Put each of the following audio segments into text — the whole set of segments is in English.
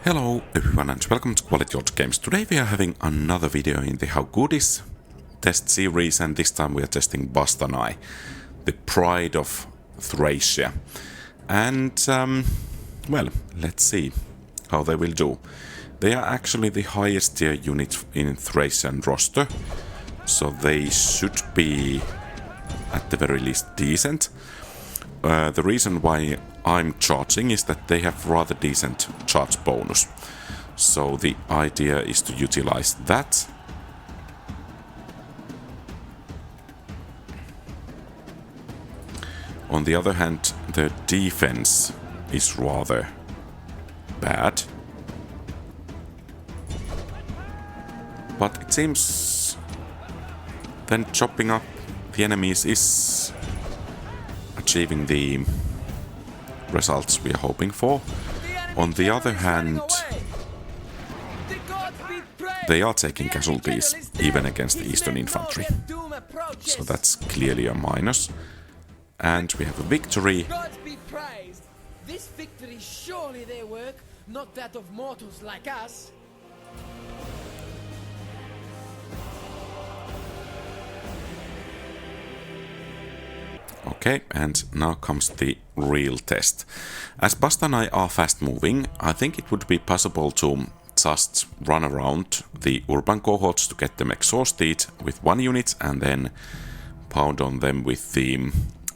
Hello everyone and welcome to QualityOldGames. Today we are having another video in the How Good Is test series, and this time we are testing Bastarnae, the pride of Thracia. And, well, let's see how they will do. They are actually the highest tier unit in Thracian roster, so they should be at the very least decent. The reason why I'm charging is that they have rather decent charge bonus. So the idea is to utilize that. On the other hand, the defense is rather bad. But it seems then chopping up the enemies is achieving the results we are hoping for. On the other hand, they are taking casualties even against the Eastern Infantry. So that's clearly a minus. And we have a victory. God be praised! This victory is surely their work, not that of mortals like us. Okay, and now comes the real test. As Bastarnae are fast moving, I think it would be possible to just run around the Urban Cohorts to get them exhausted with one unit and then pound on them with the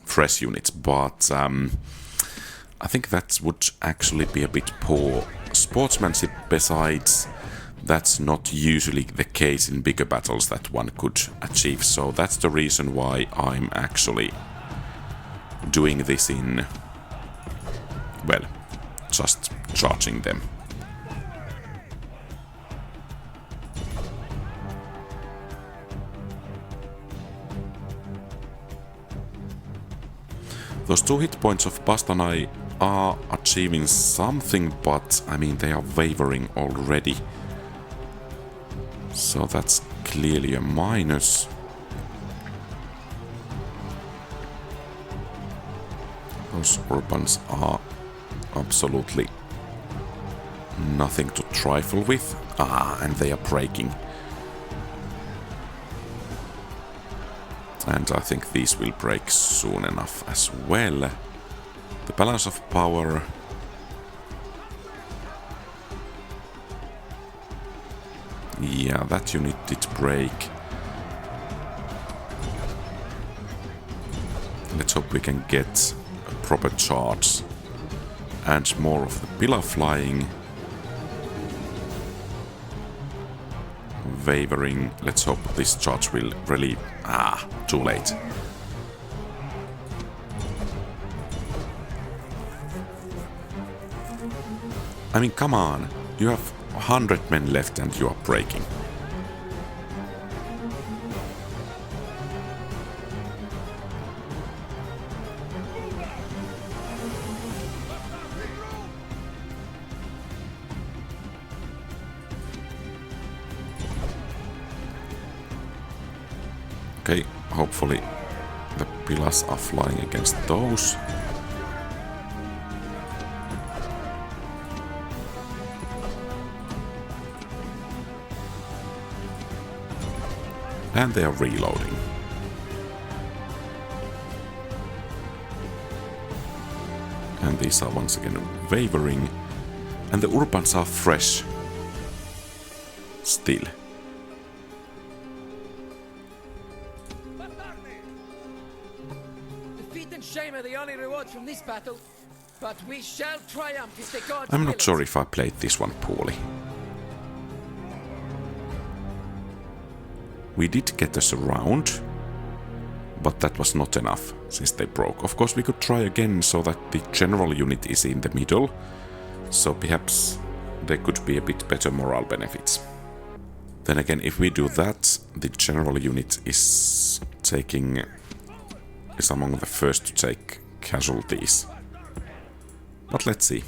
fresh units, but I think that would actually be a bit poor sportsmanship. Besides, that's not usually the case in bigger battles that one could achieve, so that's the reason why I'm actually doing this in, well, just charging them. Those 2 hit points of Bastarnae are achieving something, but I mean they are wavering already. So that's clearly a minus. Those Urbans are absolutely nothing to trifle with. And they are breaking. And I think these will break soon enough as well. The balance of power. Yeah, that unit did break. Let's hope we can get a proper charge and more of the pillar flying. Wavering. Let's hope this charge will really... too late. I mean, come on. You have 100 men left and you are breaking. Okay, hopefully the pillars are flying against those. And they are reloading. And these are once again wavering. And the Urbans are fresh. Still. Shame are the only rewards from this battle, but we shall triumph if the gods I'm will not sure if I played this one poorly. We did get us around, but that was not enough since they broke. Of course we could try again so that the general unit is in the middle, so perhaps there could be a bit better morale benefits. Then again, if we do that, the general unit is among the first to take casualties. But let's see.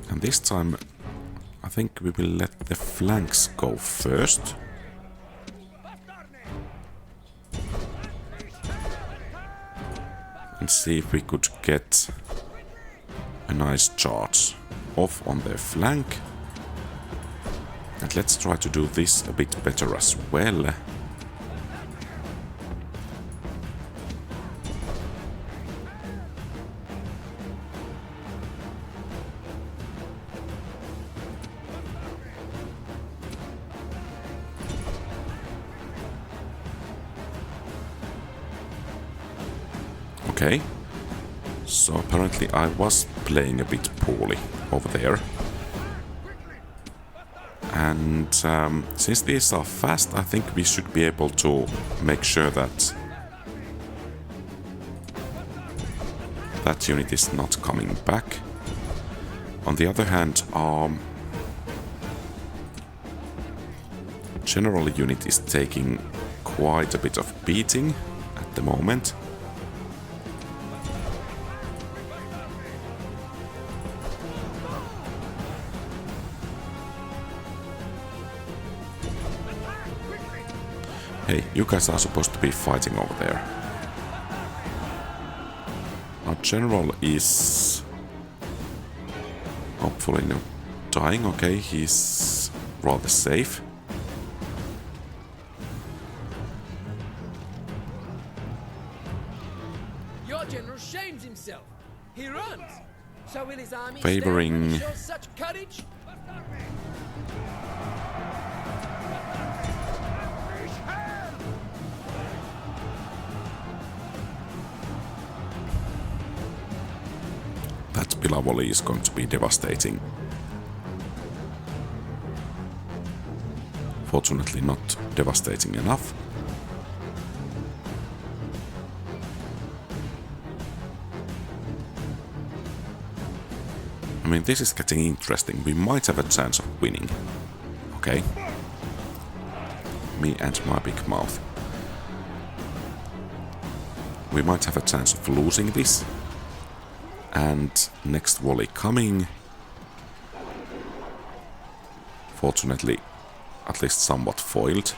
And this time I think we will let the flanks go first. And see if we could get a nice charge off on their flank. And let's try to do this a bit better as well. Okay, so apparently I was playing a bit poorly over there. And since these are fast, I think we should be able to make sure that that unit is not coming back. On the other hand, general unit is taking quite a bit of beating at the moment. Hey, you guys are supposed to be fighting over there. Our general is hopefully not dying. Okay, he's rather safe. Your general shames himself. He runs. So will his army Favoring stand and show such courage? that Pillar volley is going to be devastating. Fortunately not devastating enough. I mean, this is getting interesting. We might have a chance of winning. Okay. Me and my big mouth. We might have a chance of losing this. And next volley coming. Fortunately, at least somewhat foiled.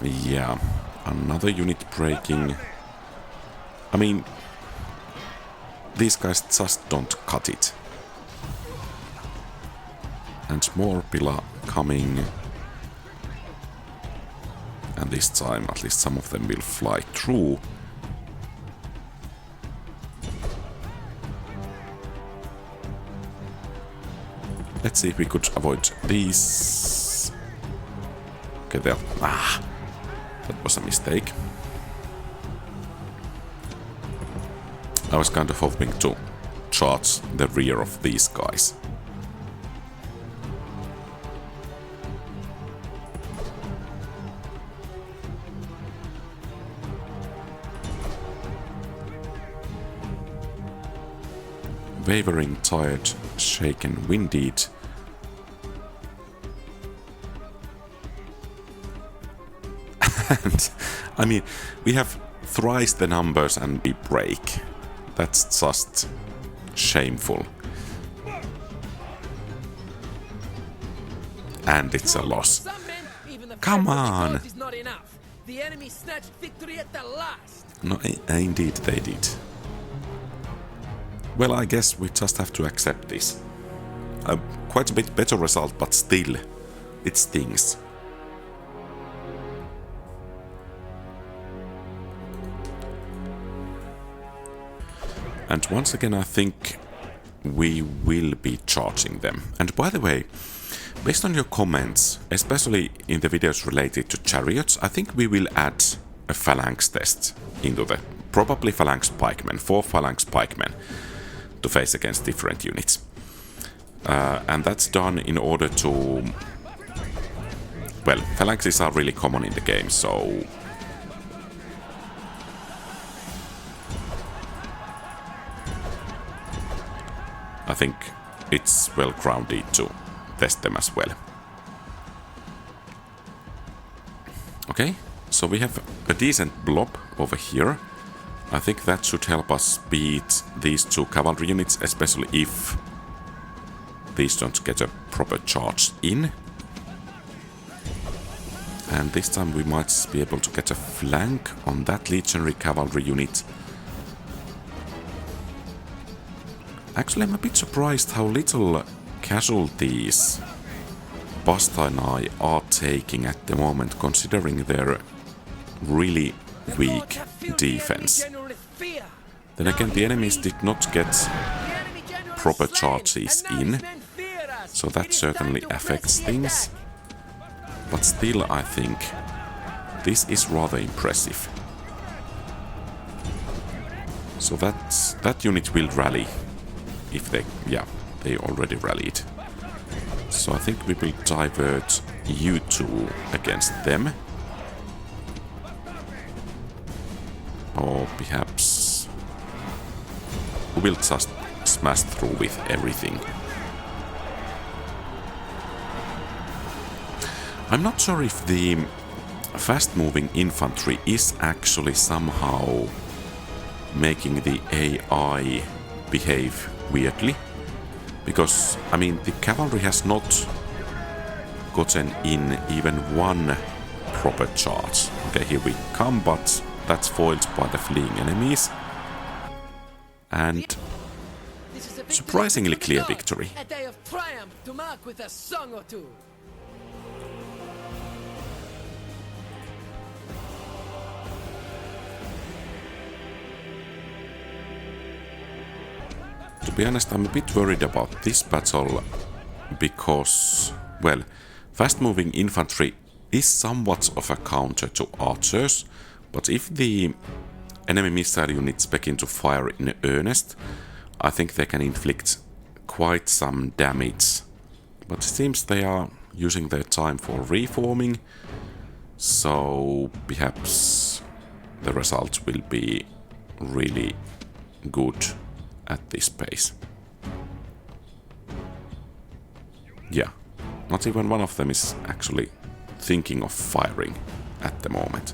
Yeah, another unit breaking. I mean, these guys just don't cut it. And more pillar coming. And this time at least some of them will fly through. Let's see if we could avoid these. Okay, there. Ah! That was a mistake. I was kind of hoping to charge the rear of these guys. Wavering, tired, shaken, winded. And, I mean, we have thrice the numbers and we break. That's just shameful. And it's a loss. Come on! The enemy snatched victory at the last. No, indeed they did. Well, I guess we just have to accept this. Quite a bit better result, but still, it stings. And once again, I think we will be charging them. And by the way, based on your comments, especially in the videos related to chariots, I think we will add a phalanx test into the probably phalanx pikemen, 4 phalanx pikemen to face against different units. And that's done in order to... Well, phalanxes are really common in the game, so... I think it's well grounded to test them as well. Okay, so we have a decent blob over here. I think that should help us beat these two cavalry units, especially if these don't get a proper charge in. And this time we might be able to get a flank on that Legionary cavalry unit. Actually, I'm a bit surprised how little casualties Bastarnae are taking at the moment, considering their really weak defense. Then again, the enemies did not get proper charges in, so that certainly affects things. But still, I think this is rather impressive. So that unit will rally. If they already rallied. So I think we will divert you two against them. Or perhaps we will just smash through with everything. I'm not sure if the fast-moving infantry is actually somehow making the AI behave weirdly, because I mean the cavalry has not gotten in even one proper charge. Okay, here we come, but that's foiled by the fleeing enemies. And surprisingly clear victory. A day of triumph to mark with a song or two. To be honest, I'm a bit worried about this battle because, well, fast-moving infantry is somewhat of a counter to archers, but if the enemy missile units begin to fire in earnest, I think they can inflict quite some damage. But it seems they are using their time for reforming, so perhaps the result will be really good at this pace. Yeah, not even one of them is actually thinking of firing at the moment.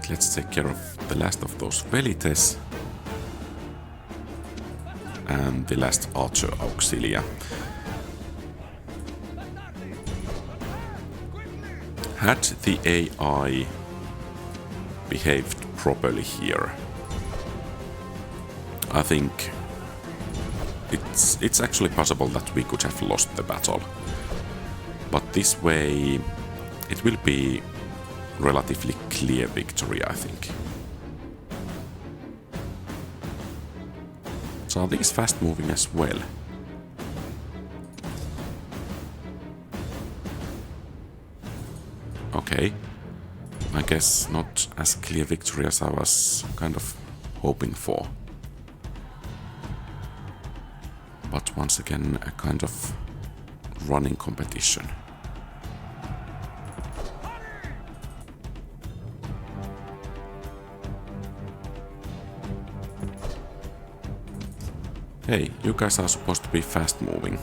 Let's take care of the last of those Velites and the last Archer Auxilia. Had the AI behaved properly here, I think it's actually possible that we could have lost the battle. But this way it will be relatively clear victory, I think. So are these fast moving as well? Okay. I guess not as clear victory as I was kind of hoping for. But once again, a kind of running competition. Hey, you guys are supposed to be fast moving.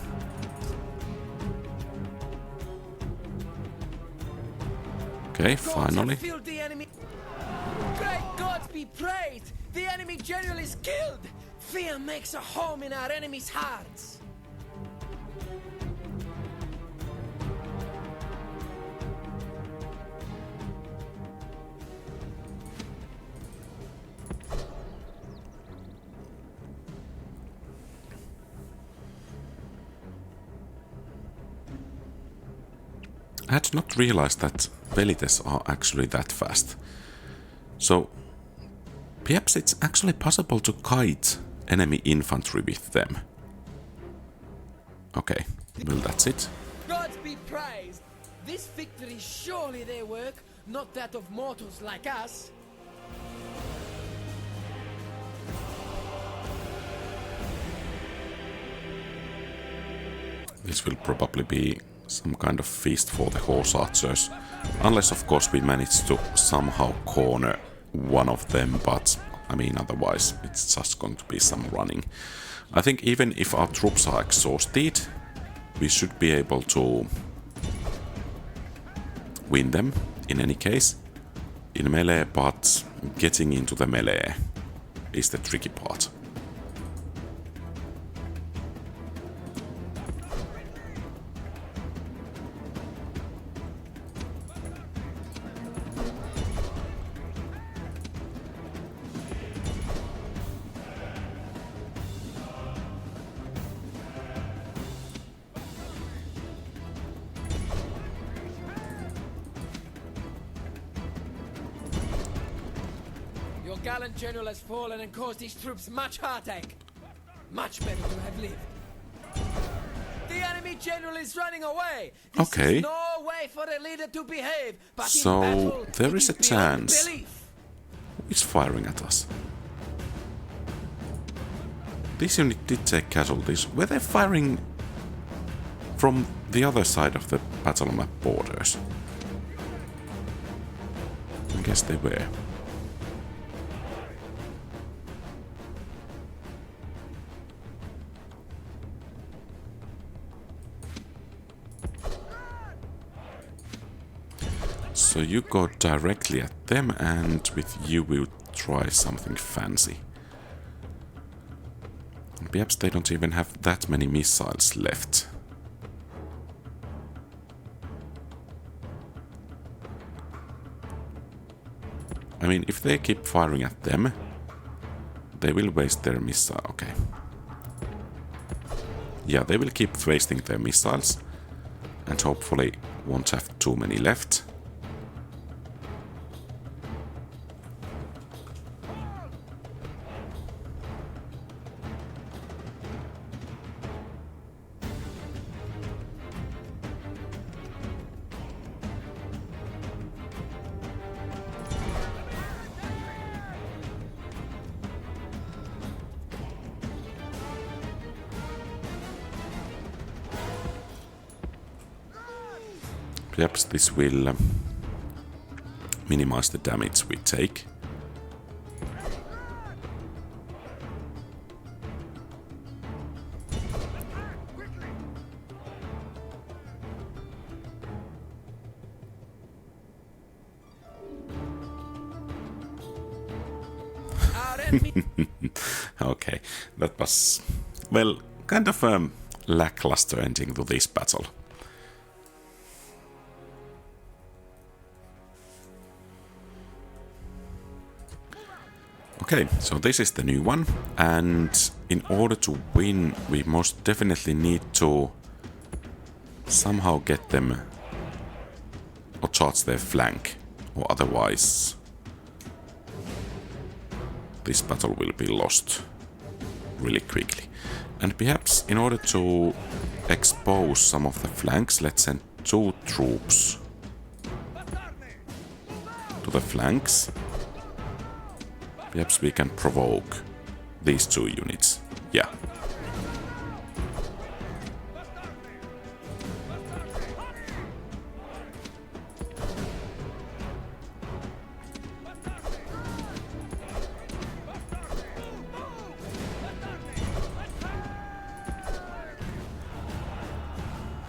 Okay, finally. Great gods be praised! The enemy general is killed! Fear makes a home in our enemies' hearts! I had not realized that Velites are actually that fast. So perhaps it's actually possible to kite enemy infantry with them. Okay, well that's it. Gods be praised! This victory is surely their work, not that of mortals like us. This will probably be some kind of feast for the horse archers. Unless, of course, we manage to somehow corner one of them, but I mean, otherwise it's just going to be some running. I think even if our troops are exhausted, we should be able to win them in any case in melee, but getting into the melee is the tricky part. Your gallant general has fallen and caused his troops much heartache. Much better to have lived. The enemy general is running away. This Okay. is no way for a leader to behave. But So, in battle, there it is a beyond chance. belief. Who is firing at us? This unit did take casualties. Were they firing from the other side of the battle map borders? I guess they were. So you go directly at them, and with you we'll try something fancy. Perhaps they don't even have that many missiles left. I mean, if they keep firing at them, they will waste their missile. Okay. Yeah, they will keep wasting their missiles, and hopefully won't have too many left. Perhaps this will minimize the damage we take. Our enemy Okay, that was, well, kind of a lackluster ending to this battle. Okay, so this is the new one, and in order to win, we most definitely need to somehow get them or charge their flank, or otherwise this battle will be lost really quickly. And perhaps in order to expose some of the flanks, let's send 2 troops to the flanks. Perhaps we can provoke these 2 units. Yeah.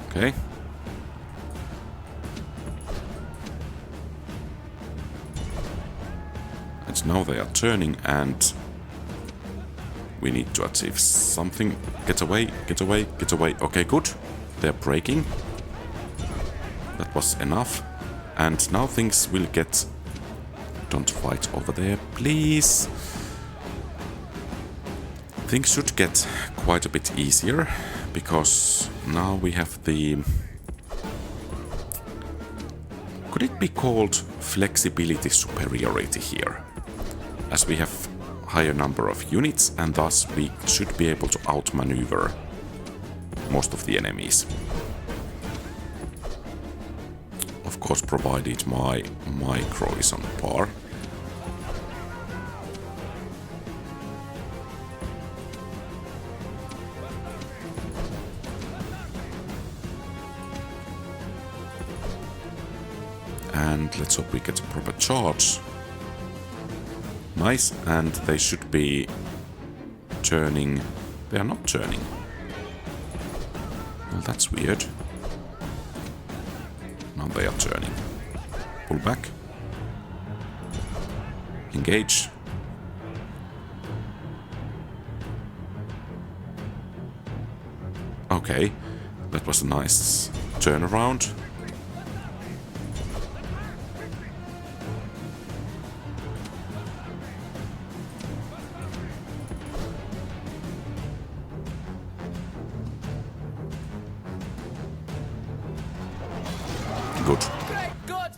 Okay. And now they are turning, and we need to achieve something. Get away, get away, get away. Okay, good. They're breaking. That was enough. And now things will get... Don't fight over there, please. Things should get quite a bit easier, because now we have the... Could it be called flexibility superiority here? As we have higher number of units, and thus we should be able to outmaneuver most of the enemies. Of course, provided my micro is on par. And let's hope we get a proper charge. Nice, and they should be turning. They are not turning. Well, that's weird. Now they are turning. Pull back. Engage. Okay, that was a nice turnaround. Good.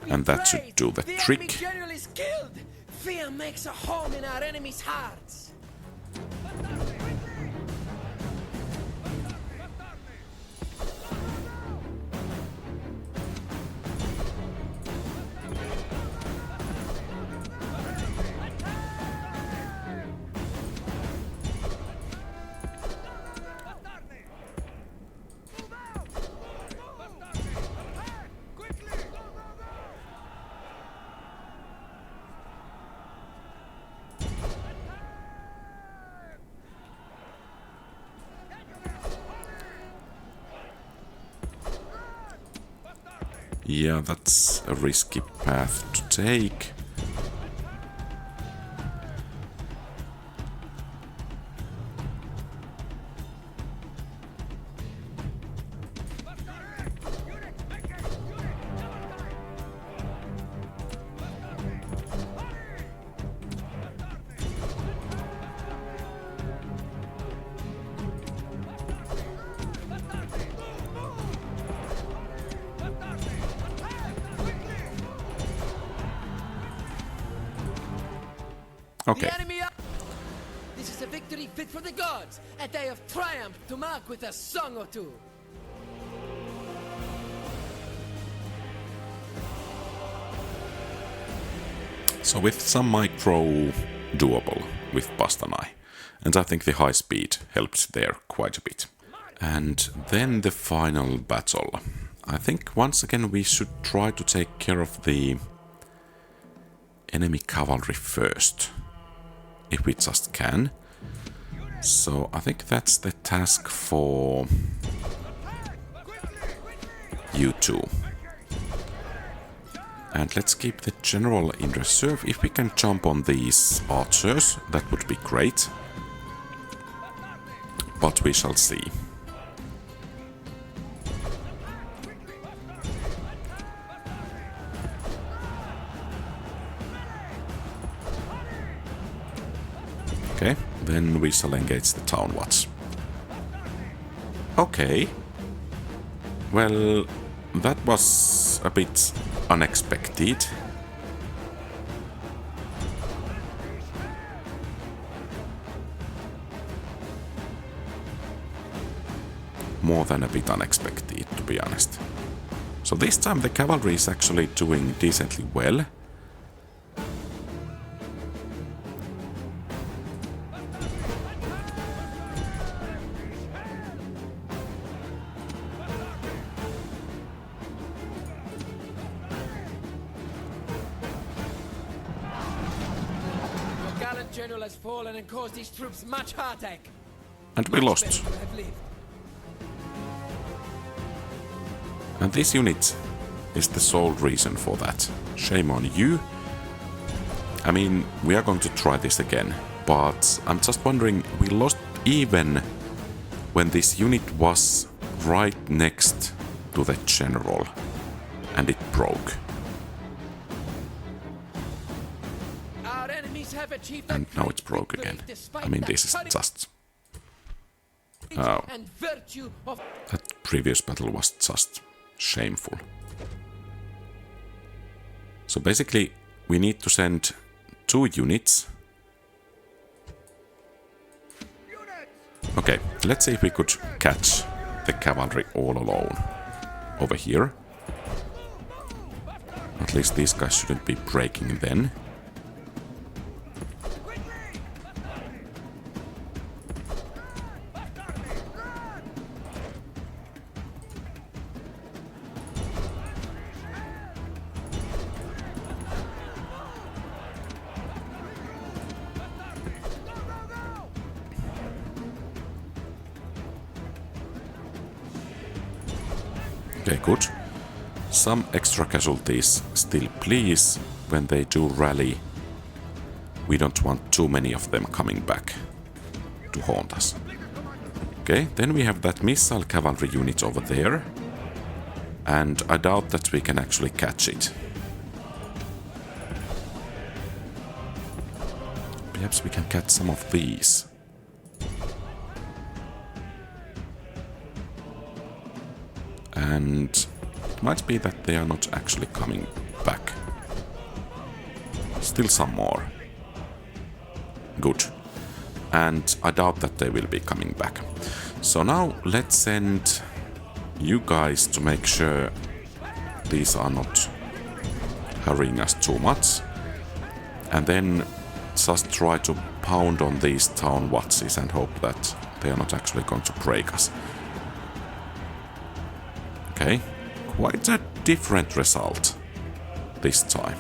And that should do the trick. The enemy general is killed. Fear makes a home in our enemies' hearts. Yeah, that's a risky path to take. Okay. This is a victory fit for the gods, a day of triumph to mark with a song or two. So with some micro, doable with Bastarnae. And I think the high speed helps there quite a bit. And then the final battle. I think once again we should try to take care of the enemy cavalry first. If we just can. So I think that's the task for you two. And let's keep the general in reserve. If we can jump on these archers, that would be great. But we shall see. Okay, then we shall engage the town watch. Okay. Well, that was a bit unexpected. More than a bit unexpected, to be honest. So this time the cavalry is actually doing decently well. General has fallen and caused his troops much heartache. And we lost. And this unit is the sole reason for that. Shame on you. I mean, we are going to try this again, but I'm just wondering, we lost even when this unit was right next to the general and it broke. And now it's broke again. I mean, this is just... Oh. That previous battle was just shameful. So basically, we need to send 2 units. Okay, let's see if we could catch the cavalry all alone over here. At least these guys shouldn't be breaking then. Okay, good. Some extra casualties still, please, when they do rally. We don't want too many of them coming back to haunt us. Okay, then we have that missile cavalry unit over there. And I doubt that we can actually catch it. Perhaps we can catch some of these. And it might be that they are not actually coming back. Still some more. Good. And I doubt that they will be coming back. So now let's send you guys to make sure these are not hurrying us too much. And then just try to pound on these town watches and hope that they are not actually going to break us. Okay, quite a different result this time.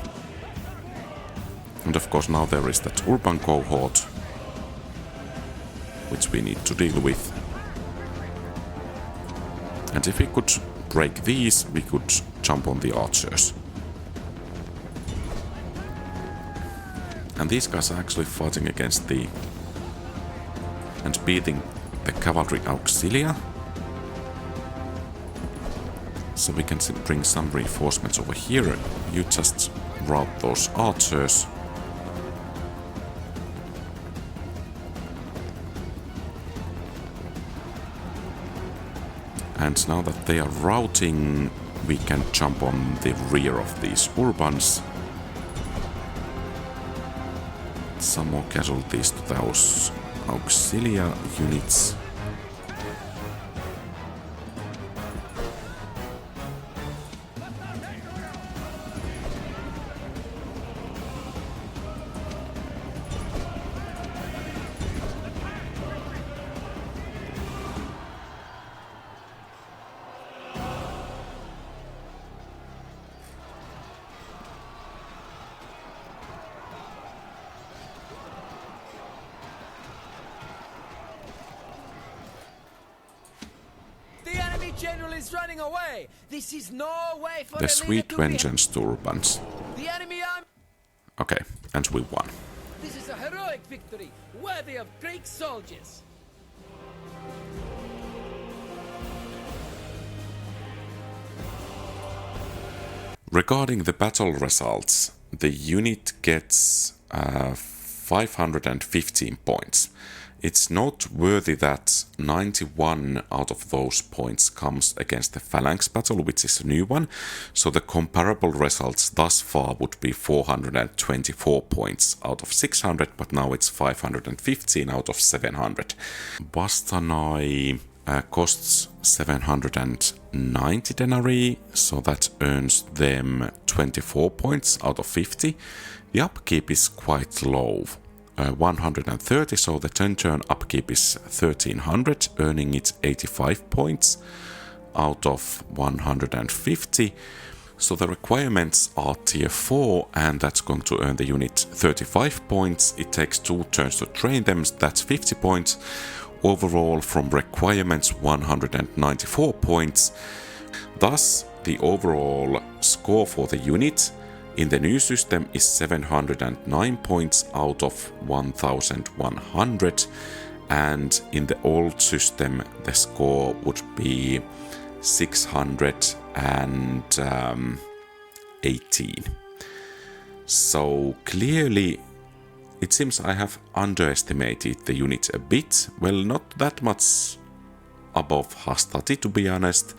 And of course now there is that Urban Cohort, which we need to deal with. And if we could break these, we could jump on the archers. And these guys are actually fighting against the... and beating the Cavalry Auxilia. So we can bring some reinforcements over here. You just route those archers. And now that they are routing, we can jump on the rear of these Urbans. Some more casualties to those Auxilia units. General is running away. This is no way for the sweet vengeance to Urbans. The enemy army. Okay, and we won. This is a heroic victory, worthy of Greek soldiers. Regarding the battle results, the unit gets 515 points. It's noteworthy that 91 out of those points comes against the Phalanx battle, which is a new one, so the comparable results thus far would be 424 points out of 600, but now it's 515 out of 700. Bastarnae costs 790 denarii, so that earns them 24 points out of 50. The upkeep is quite low. 130, so the 10-turn upkeep is 1300, earning it 85 points out of 150. So the requirements are tier 4, and that's going to earn the unit 35 points. It takes 2 turns to train them, that's 50 points. Overall, from requirements, 194 points. Thus, the overall score for the unit in the new system is 709 points out of 1100, and in the old system the score would be 618. So clearly it seems I have underestimated the unit a bit. Well, not that much above Hastati, to be honest.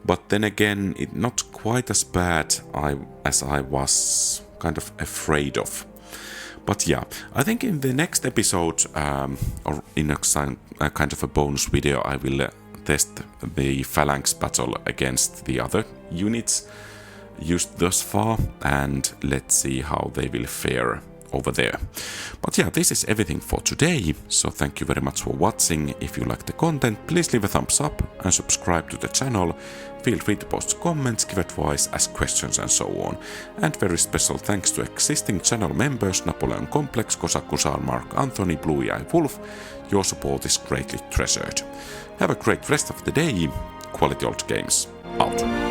But then again, it's not quite as bad as I was kind of afraid of. But yeah, I think in the next episode, or in a kind of a bonus video, I will test the Phalanx battle against the other units. used thus far, and let's see how they will fare over there. But yeah, this is everything for today, so thank you very much for watching. If you like the content, please leave a thumbs up and subscribe to the channel. Feel free to post comments, give advice, ask questions and so on. And very special thanks to existing channel members Napoleon Complex, Kosaku Sar, Mark Anthony, Blue Eye Wolf. Your support is greatly treasured. Have a great rest of the day. Quality Old Games out.